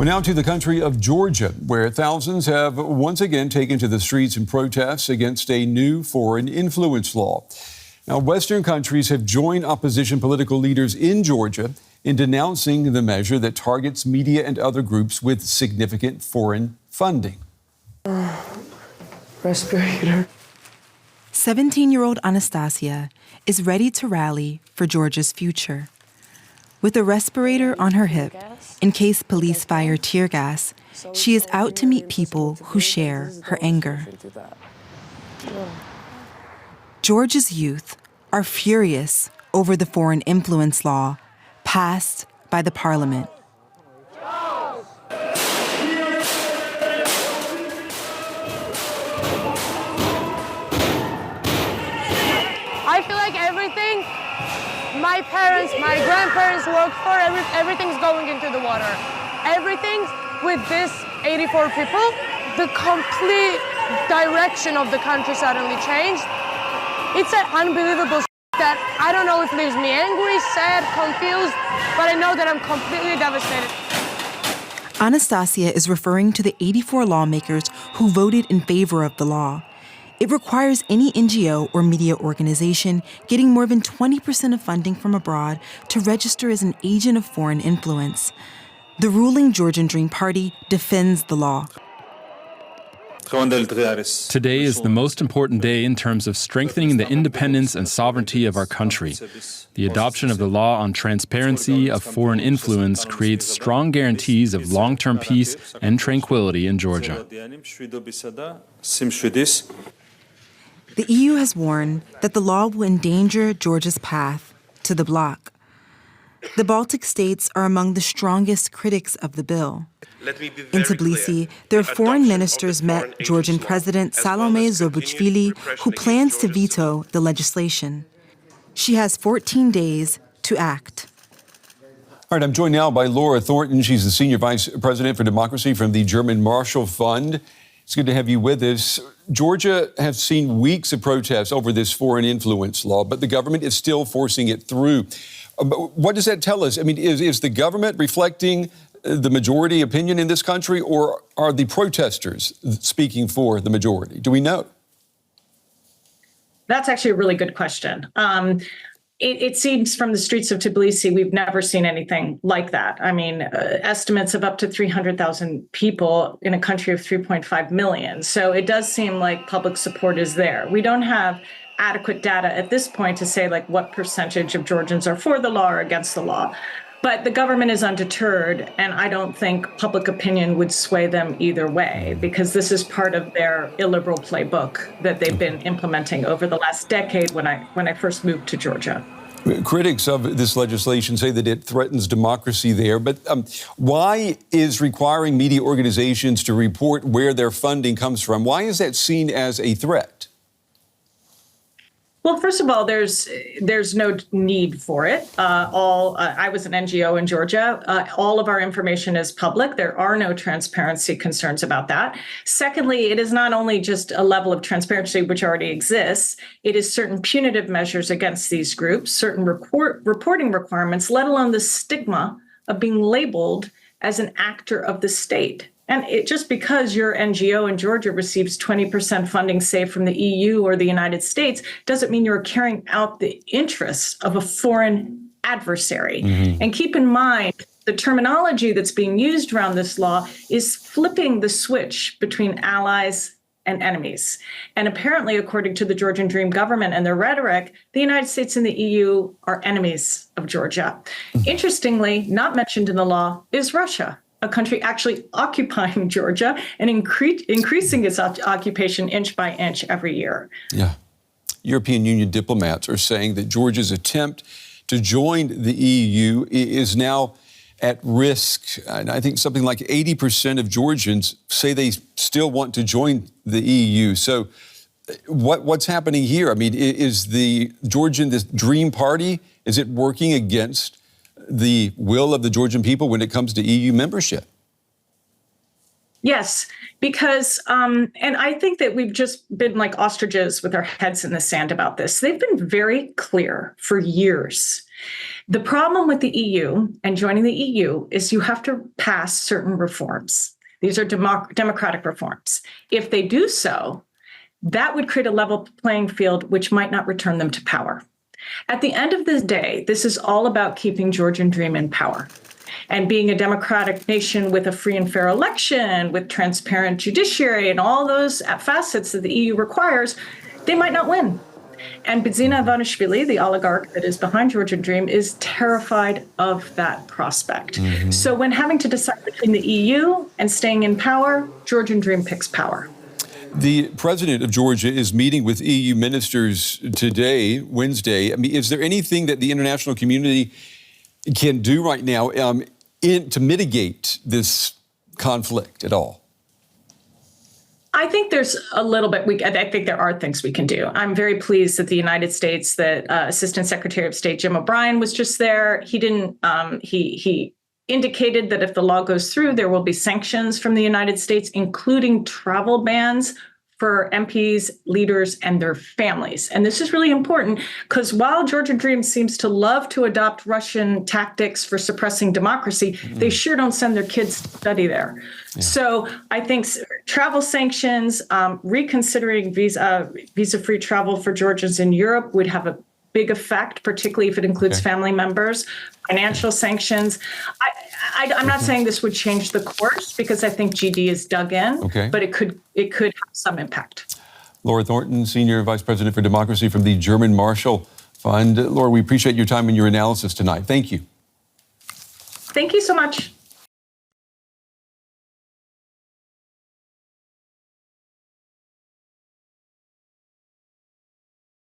Well, now to the country of Georgia, where thousands have once again taken to the streets in protests against a new foreign influence law. Now, Western countries have joined opposition political leaders in Georgia in denouncing the measure that targets media and other groups with significant foreign funding. Respirator. 17-year-old Anastasia is ready to rally for Georgia's future. With a respirator on her hip, in case police fire tear gas, she is out to meet people who share her anger. Georgia's youth are furious over the foreign influence law passed by the parliament. I feel like everything my parents, my grandparents worked for, everything's going into the water. Everything's with this 84 people, the complete direction of the country suddenly changed. It's an unbelievable that I don't know if it leaves me angry, sad, confused, but I know that I'm completely devastated. Anastasia is referring to the 84 lawmakers who voted in favor of the law. It requires any NGO or media organization getting more than 20% of funding from abroad to register as an agent of foreign influence. The ruling Georgian Dream Party defends the law. Today is the most important day in terms of strengthening the independence and sovereignty of our country. The adoption of the law on transparency of foreign influence creates strong guarantees of long-term peace and tranquility in Georgia. The EU has warned that the law will endanger Georgia's path to the bloc. The Baltic states are among the strongest critics of the bill. In Tbilisi, their foreign ministers met Georgian President Salome Zurabishvili, who plans to veto the legislation. She has 14 days to act. All right, I'm joined now by Laura Thornton. She's the Senior Vice President for Democracy from the German Marshall Fund. It's good to have you with us. Georgia has seen weeks of protests over this foreign influence law, but the government is still forcing it through. What does that tell us? I mean, is the government reflecting the majority opinion in this country, or are the protesters speaking for the majority? Do we know? That's actually a really good question. It seems from the streets of Tbilisi, we've never seen anything like that. I mean, estimates of up to 300,000 people in a country of 3.5 million. So it does seem like public support is there. We don't have adequate data at this point to say like what percentage of Georgians are for the law or against the law. But the government is undeterred, and I don't think public opinion would sway them either way, because this is part of their illiberal playbook that they've been implementing over the last decade when I first moved to Georgia. Critics of this legislation say that it threatens democracy there, but why is requiring media organizations to report where their funding comes from? Why is that seen as a threat? Well, first of all, there's no need for it. I was an NGO in Georgia. All of our information is public. There are no transparency concerns about that. Secondly, it is not only just a level of transparency which already exists. It is certain punitive measures against these groups, certain reporting requirements, let alone the stigma of being labeled as an actor of the state. And just because your NGO in Georgia receives 20% funding, say, from the EU or the United States, doesn't mean you're carrying out the interests of a foreign adversary. Mm-hmm. And keep in mind, the terminology that's being used around this law is flipping the switch between allies and enemies. And apparently, according to the Georgian Dream government and their rhetoric, the United States and the EU are enemies of Georgia. Mm-hmm. Interestingly, not mentioned in the law is Russia, a country actually occupying Georgia and increasing its occupation inch by inch every year. Yeah. European Union diplomats are saying that Georgia's attempt to join the EU is now at risk. And I think something like 80% of Georgians say they still want to join the EU. So what's happening here? I mean, is the this Dream Party, is it working against the will of the Georgian people when it comes to EU membership? Yes, because, and I think that we've just been like ostriches with our heads in the sand about this. They've been very clear for years The problem with the EU and joining the EU is you have to pass certain reforms. These are democratic reforms. If they do so, that would create a level playing field which might not return them to power. At the end of the day, this is all about keeping Georgian Dream in power. And being a democratic nation with a free and fair election, with transparent judiciary and all those facets that the EU requires, they might not win. And Bidzina Ivanishvili, the oligarch that is behind Georgian Dream, is terrified of that prospect. So when having to decide between the EU and staying in power, Georgian Dream picks power. The president of Georgia is meeting with EU ministers today, Wednesday. I mean, is there anything that the international community can do right now to mitigate this conflict at all? I think there's a little bit. I think there are things we can do. I'm very pleased that the United States, that Assistant Secretary of State Jim O'Brien was just there. He didn't. He indicated that if the law goes through, there will be sanctions from the United States, including travel bans for MPs, leaders, and their families. And this is really important because while Georgian Dream seems to love to adopt Russian tactics for suppressing democracy, they sure don't send their kids to study there. Yeah. So I think travel sanctions, reconsidering visa-free travel for Georgians in Europe would have a big effect, particularly if it includes family members, financial sanctions. I'm not saying this would change the course because I think GD is dug in, but it could have some impact. Laura Thornton, Senior Vice President for Democracy from the German Marshall Fund. Laura, we appreciate your time and your analysis tonight. Thank you. Thank you so much.